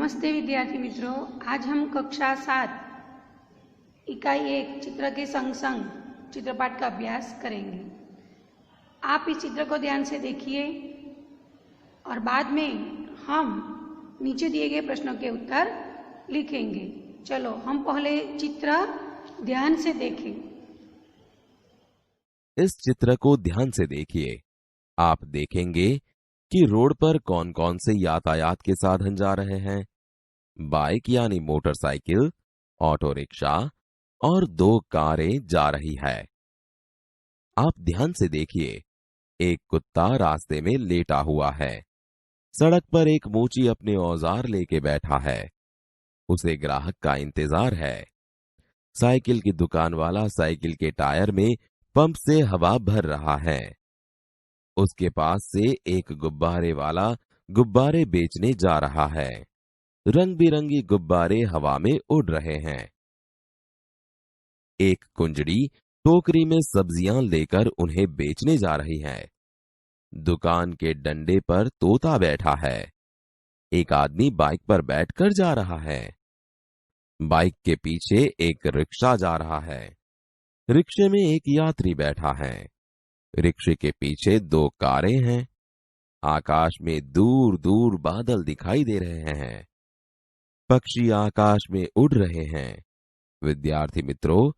नमस्ते विद्यार्थी मित्रों, आज हम कक्षा 7 इकाई 1 चित्र के संग संग चित्रपाठ का अभ्यास करेंगे। आप इस चित्र को ध्यान से देखिए और बाद में हम नीचे दिए गए प्रश्नों के उत्तर लिखेंगे। चलो हम पहले चित्र ध्यान से देखें। इस चित्र को ध्यान से देखिए। आप देखेंगे कि रोड पर कौन कौन से यातायात के साधन जा रहे हैं। बाइक यानी मोटरसाइकिल, ऑटो रिक्शा और 2 कारें जा रही है। आप ध्यान से देखिए, एक कुत्ता रास्ते में लेटा हुआ है। सड़क पर एक मोची अपने औजार लेके बैठा है। उसे ग्राहक का इंतजार है। साइकिल की दुकान वाला साइकिल के टायर में पंप से हवा भर रहा है। उसके पास से एक गुब्बारे वाला गुब्बारे बेचने जा रहा है। रंग बिरंगी गुब्बारे हवा में उड़ रहे हैं। एक कुंजड़ी टोकरी में सब्जियां लेकर उन्हें बेचने जा रही है। दुकान के डंडे पर तोता बैठा है। एक आदमी बाइक पर बैठकर जा रहा है। बाइक के पीछे एक रिक्शा जा रहा है। रिक्शे में एक यात्री बैठा है। रिक्शे के पीछे 2 कारें हैं। आकाश में दूर दूर बादल दिखाई दे रहे हैं। पक्षी आकाश में उड़ रहे हैं। विद्यार्थी मित्रों,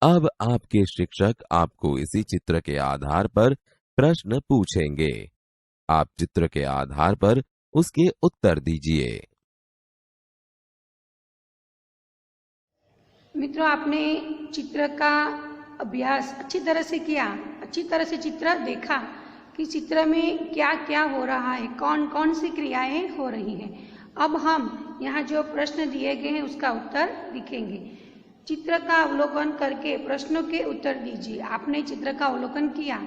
अब आपके शिक्षक आपको इसी चित्र के आधार पर प्रश्न पूछेंगे। आप चित्र के आधार पर उसके उत्तर दीजिए। मित्रों, आपने चित्र का अभ्यास अच्छी तरह से किया, अच्छी तरह से चित्र देखा कि चित्र में क्या क्या हो रहा है, कौन कौन सी क्रियाएं हो रही हैं। अब हम यहाँ जो प्रश्न दिए गए हैं उसका उत्तर लिखेंगे। चित्र का अवलोकन करके प्रश्नों के उत्तर दीजिए। आपने चित्र का अवलोकन किया,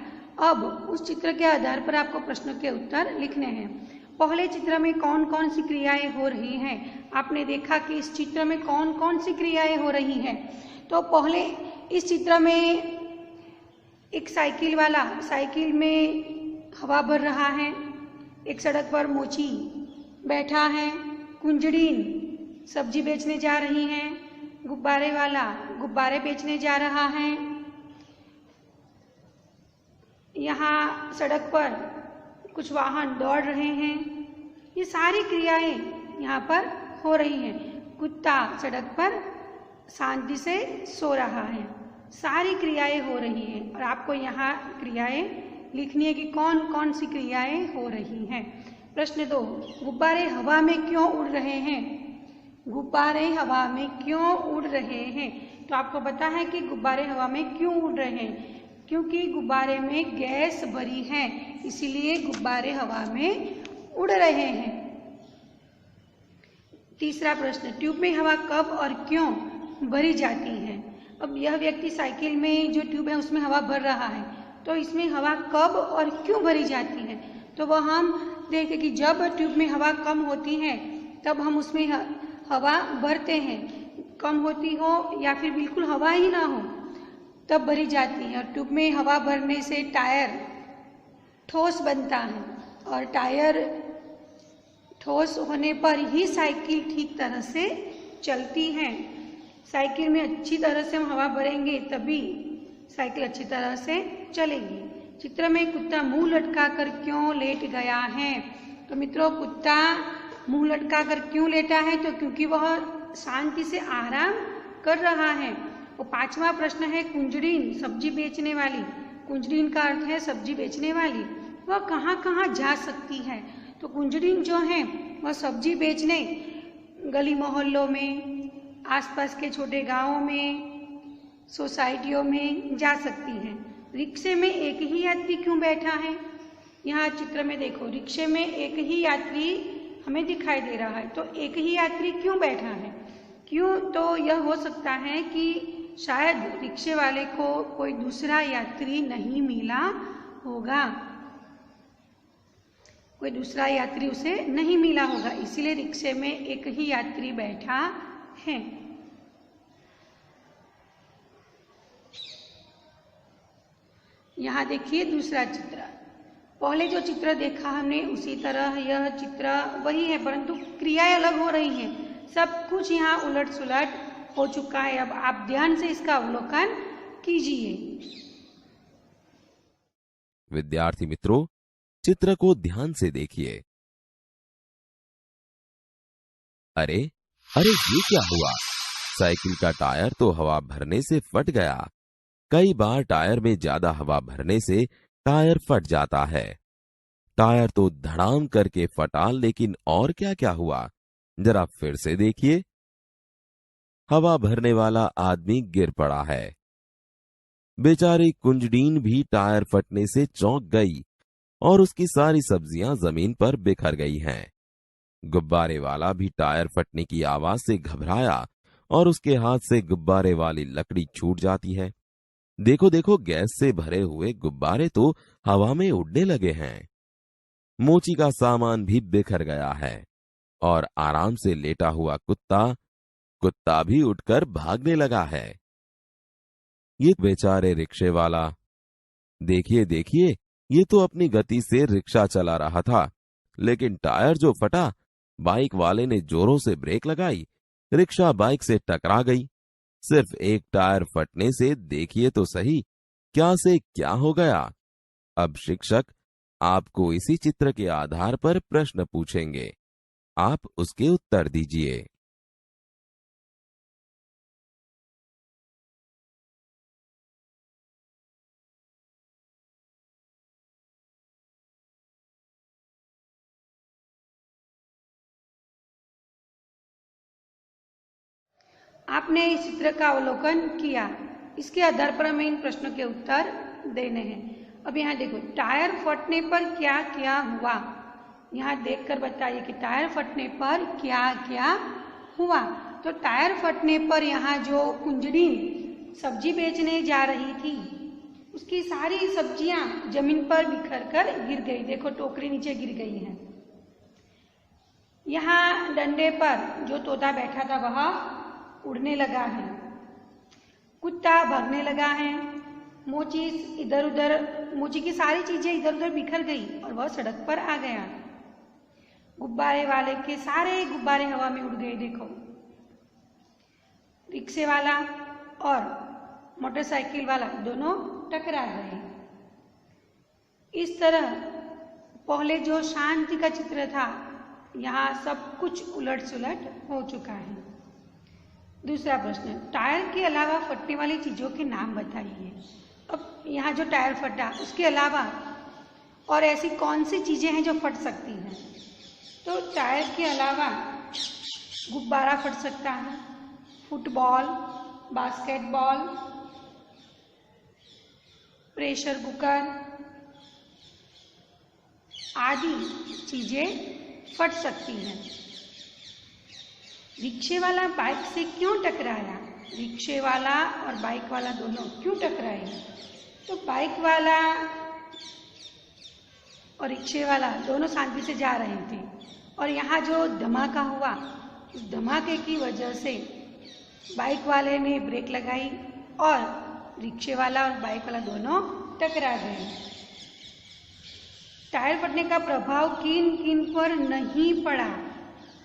अब उस चित्र के आधार पर आपको प्रश्नों के उत्तर लिखने हैं। पहले चित्र में कौन कौन सी क्रियाएं हो रही हैं, आपने देखा कि इस चित्र में कौन कौन सी क्रियाएं हो रही हैं। तो पहले इस चित्र में एक साइकिल वाला साइकिल में हवा भर रहा है। एक सड़क पर मोची बैठा है। कुंजड़ीन सब्जी बेचने जा रही है। गुब्बारे वाला गुब्बारे बेचने जा रहा है। यहाँ सड़क पर कुछ वाहन दौड़ रहे हैं। ये सारी क्रियाएं यहाँ पर हो रही हैं। कुत्ता सड़क पर शांति से सो रहा है। सारी क्रियाएं हो रही हैं और आपको यहाँ क्रियाएं लिखनी है कि कौन कौन सी क्रियाएं हो रही हैं। प्रश्न 2, गुब्बारे हवा में क्यों उड़ रहे हैं? गुब्बारे हवा में क्यों उड़ रहे हैं? तो आपको पता है कि गुब्बारे हवा में क्यों उड़ रहे हैं, क्योंकि गुब्बारे में गैस भरी है, इसीलिए गुब्बारे हवा में उड़ रहे हैं। तीसरा प्रश्न, ट्यूब में हवा कब और क्यों भरी जाती है? अब यह व्यक्ति साइकिल में जो ट्यूब है उसमें हवा भर रहा है, तो इसमें हवा कब और क्यों भरी जाती है? तो वह हम देखें कि जब ट्यूब में हवा कम होती है तब हम उसमें हवा भरते हैं। कम होती हो या फिर बिल्कुल हवा ही ना हो तब भरी जाती है। और ट्यूब में हवा भरने से टायर ठोस बनता है और टायर ठोस होने पर ही साइकिल ठीक तरह से चलती है। साइकिल में अच्छी तरह से हम हवा भरेंगे तभी साइकिल अच्छी तरह से चलेगी। चित्र में कुत्ता मुंह लटकाकर क्यों लेट गया है? तो मित्रों, कुत्ता मुंह लटकाकर क्यों लेटा है? तो क्योंकि वह शांति से आराम कर रहा है। और 5वां प्रश्न है, कुंजड़ीन सब्जी बेचने वाली। कुंजड़ीन का अर्थ है सब्जी बेचने वाली। वह कहाँ कहाँ जा सकती है? तो कुंजड़ीन जो है वह सब्जी बेचने गली मोहल्लों में, आसपास के छोटे गांवों में, सोसाइटियों में जा सकती है। रिक्शे में एक ही यात्री क्यों बैठा है? यहाँ चित्र में देखो, रिक्शे में एक ही यात्री हमें दिखाई दे रहा है। तो एक ही यात्री क्यों बैठा है? क्यों? तो यह हो सकता है कि शायद रिक्शे वाले को कोई दूसरा यात्री नहीं मिला होगा, कोई दूसरा यात्री उसे नहीं मिला होगा, इसीलिए रिक्शे में एक ही यात्री बैठा है। यहाँ देखिए दूसरा चित्र। पहले जो चित्र देखा हमने उसी तरह यह चित्र वही है, परंतु क्रियाएं अलग हो रही हैं। सब कुछ यहाँ उलट सुलट हो चुका है। अब आप ध्यान से इसका अवलोकन कीजिए। विद्यार्थी मित्रों, चित्र को ध्यान से देखिए। अरे अरे, ये क्या हुआ? साइकिल का टायर तो हवा भरने से फट गया। कई बार टायर में ज्यादा हवा भरने से टायर फट जाता है। टायर तो धड़ाम करके फटा, लेकिन और क्या क्या हुआ, जरा फिर से देखिए। हवा भरने वाला आदमी गिर पड़ा है। बेचारी कुंजडीन भी टायर फटने से चौंक गई और उसकी सारी सब्जियां जमीन पर बिखर गई हैं। गुब्बारे वाला भी टायर फटने की आवाज से घबराया और उसके हाथ से गुब्बारे वाली लकड़ी छूट जाती है। देखो देखो, गैस से भरे हुए गुब्बारे तो हवा में उड़ने लगे हैं। मोची का सामान भी बिखर गया है और आराम से लेटा हुआ कुत्ता भी उठकर भागने लगा है। ये बेचारे रिक्शे वाला, देखिए देखिए, ये तो अपनी गति से रिक्शा चला रहा था, लेकिन टायर जो फटा, बाइक वाले ने जोरों से ब्रेक लगाई, रिक्शा बाइक से टकरा गई। सिर्फ एक टायर फटने से देखिए तो सही क्या से क्या हो गया। अब शिक्षक आपको इसी चित्र के आधार पर प्रश्न पूछेंगे, आप उसके उत्तर दीजिए। आपने इस चित्र का अवलोकन किया, इसके आधार पर हमें इन प्रश्नों के उत्तर देने हैं। अब यहाँ देखो, टायर फटने पर क्या क्या हुआ, यहाँ देखकर बताइए कि टायर फटने पर क्या क्या हुआ। तो टायर फटने पर यहाँ जो कुंजड़ीन सब्जी बेचने जा रही थी, उसकी सारी सब्जियां जमीन पर बिखर कर गिर गई। देखो, टोकरी नीचे गिर गई है। यहाँ डंडे पर जो तोता बैठा था वह उड़ने लगा है। कुत्ता भागने लगा है। मोची की सारी चीजें इधर उधर बिखर गई और वह सड़क पर आ गया। गुब्बारे वाले के सारे गुब्बारे हवा में उड़ गए। देखो, रिक्शे वाला और मोटरसाइकिल वाला दोनों टकरा गए। इस तरह पहले जो शांति का चित्र था, यहाँ सब कुछ उलट सुलट हो चुका है। दूसरा प्रश्न, टायर के अलावा फटने वाली चीजों के नाम बताइए। अब यहाँ जो टायर फटा, उसके अलावा और ऐसी कौन सी चीजें हैं जो फट सकती हैं? तो टायर के अलावा गुब्बारा फट सकता है, फुटबॉल, बास्केटबॉल, प्रेशर कुकर आदि चीजें फट सकती हैं। रिक्शे वाला बाइक से क्यों टकराया? रिक्शे वाला और बाइक वाला दोनों क्यों टकराए? तो बाइक वाला और रिक्शे वाला दोनों शांति से जा रहे थे और यहाँ जो धमाका हुआ, उस धमाके की वजह से बाइक वाले ने ब्रेक लगाई और रिक्शे वाला और बाइक वाला दोनों टकरा गए। टायर फटने का प्रभाव किन किन पर नहीं पड़ा?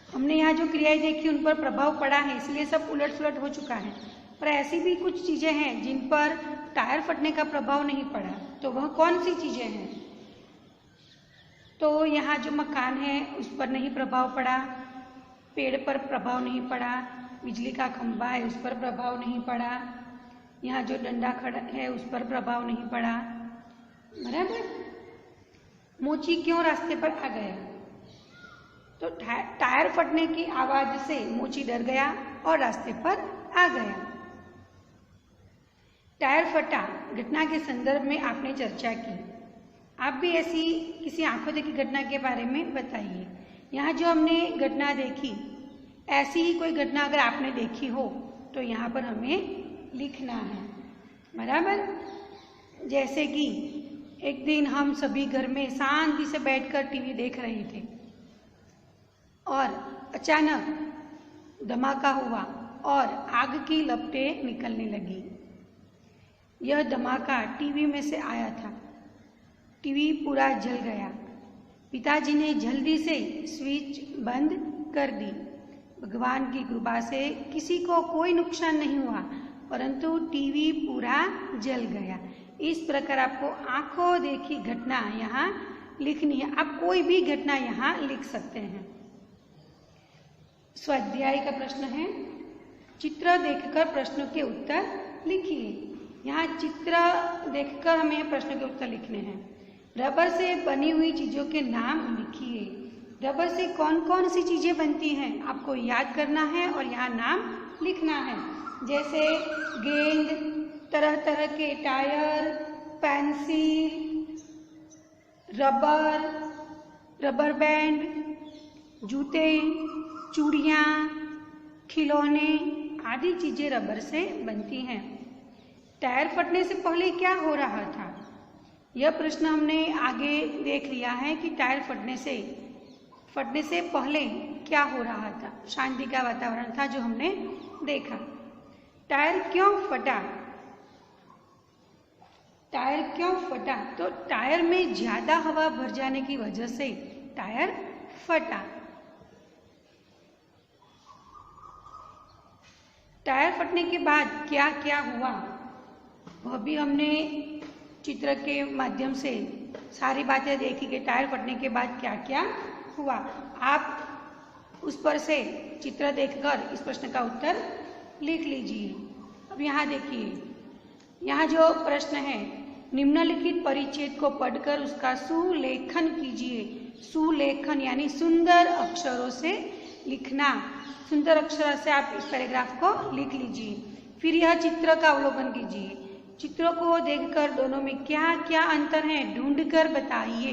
हमने यहाँ जो क्रियाएं देखी उन पर प्रभाव पड़ा है, इसलिए सब उलट सुलट हो चुका है। पर ऐसी भी कुछ चीजें हैं जिन पर टायर फटने का प्रभाव नहीं पड़ा। तो वह कौन सी चीजें हैं? तो यहाँ जो मकान है उस पर नहीं प्रभाव पड़ा, पेड़ पर प्रभाव नहीं पड़ा, बिजली का खंभा है उस पर प्रभाव नहीं पड़ा, यहाँ जो डंडा खड़ा है उस पर प्रभाव नहीं पड़ा। बराबर। मोची क्यों रास्ते पर आ गया? तो टायर फटने की आवाज से मोची डर गया और रास्ते पर आ गया। टायर फटा घटना के संदर्भ में आपने चर्चा की। आप भी ऐसी किसी आंखों देखी घटना के बारे में बताइए। यहाँ जो हमने घटना देखी, ऐसी ही कोई घटना अगर आपने देखी हो तो यहाँ पर हमें लिखना है। बराबर। जैसे कि एक दिन हम सभी घर में शांति से बैठकर टीवी देख रहे थे और अचानक धमाका हुआ और आग की लपटें निकलने लगी। यह धमाका टीवी में से आया था। टीवी पूरा जल गया। पिताजी ने जल्दी से स्विच बंद कर दी। भगवान की कृपा से किसी को कोई नुकसान नहीं हुआ, परंतु टीवी पूरा जल गया। इस प्रकार आपको आंखों देखी घटना यहाँ लिखनी है। आप कोई भी घटना यहाँ लिख सकते हैं। स्वाध्याय का प्रश्न है, चित्र देखकर प्रश्नों के उत्तर लिखिए। यहाँ चित्र देखकर हमें प्रश्नों के उत्तर लिखने हैं। रबर से बनी हुई चीजों के नाम लिखिए। रबर से कौन कौन सी चीजें बनती हैं आपको याद करना है और यहाँ नाम लिखना है, जैसे गेंद, तरह तरह के tyre, pencil, rubber, rubber band, जूते, चूड़ियाँ, खिलौने आदि चीजें रबर से बनती हैं। टायर फटने से पहले क्या हो रहा था? यह प्रश्न हमने आगे देख लिया है कि टायर फटने से पहले क्या हो रहा था। शांति का वातावरण था जो हमने देखा। टायर क्यों फटा? टायर क्यों फटा? तो टायर में ज्यादा हवा भर जाने की वजह से टायर फटा। टायर फटने के बाद क्या क्या हुआ वह भी हमने चित्र के माध्यम से सारी बातें देखी कि टायर फटने के बाद क्या क्या हुआ। आप उस पर से चित्र देखकर इस प्रश्न का उत्तर लिख लीजिए। अब यहाँ देखिए, यहाँ जो प्रश्न है, निम्नलिखित परिच्छेद को पढ़कर उसका सुलेखन कीजिए। सुलेखन यानी सुंदर अक्षरों से लिखना। सुंदर अक्षर से आप इस पैराग्राफ को लिख लीजिए। फिर यह चित्र का अवलोकन कीजिए। चित्रों को देखकर दोनों में क्या क्या अंतर है ढूंढकर बताइए।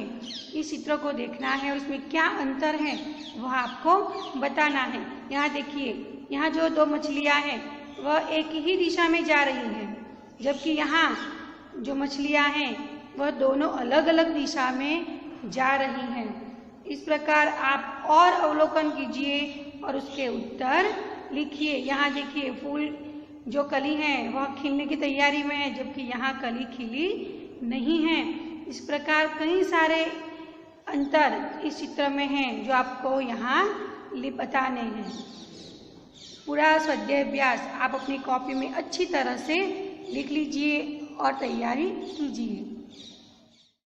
इस चित्र को देखना है और उसमें क्या अंतर है वह आपको बताना है। यहाँ देखिए, यहाँ जो दो मछलियाँ हैं वह एक ही दिशा में जा रही हैं, जबकि यहाँ जो मछलियाँ हैं वह दोनों अलग अलग दिशा में जा रही हैं। इस प्रकार आप और अवलोकन कीजिए और उसके उत्तर लिखिए। यहाँ देखिए, फूल जो कली है वह खिलने की तैयारी में है, जबकि यहाँ कली खिली नहीं है। इस प्रकार कई सारे अंतर इस चित्र में हैं जो आपको यहाँ बताने हैं। पूरा स्वाध्याय अभ्यास आप अपनी कॉपी में अच्छी तरह से लिख लीजिए और तैयारी कीजिए।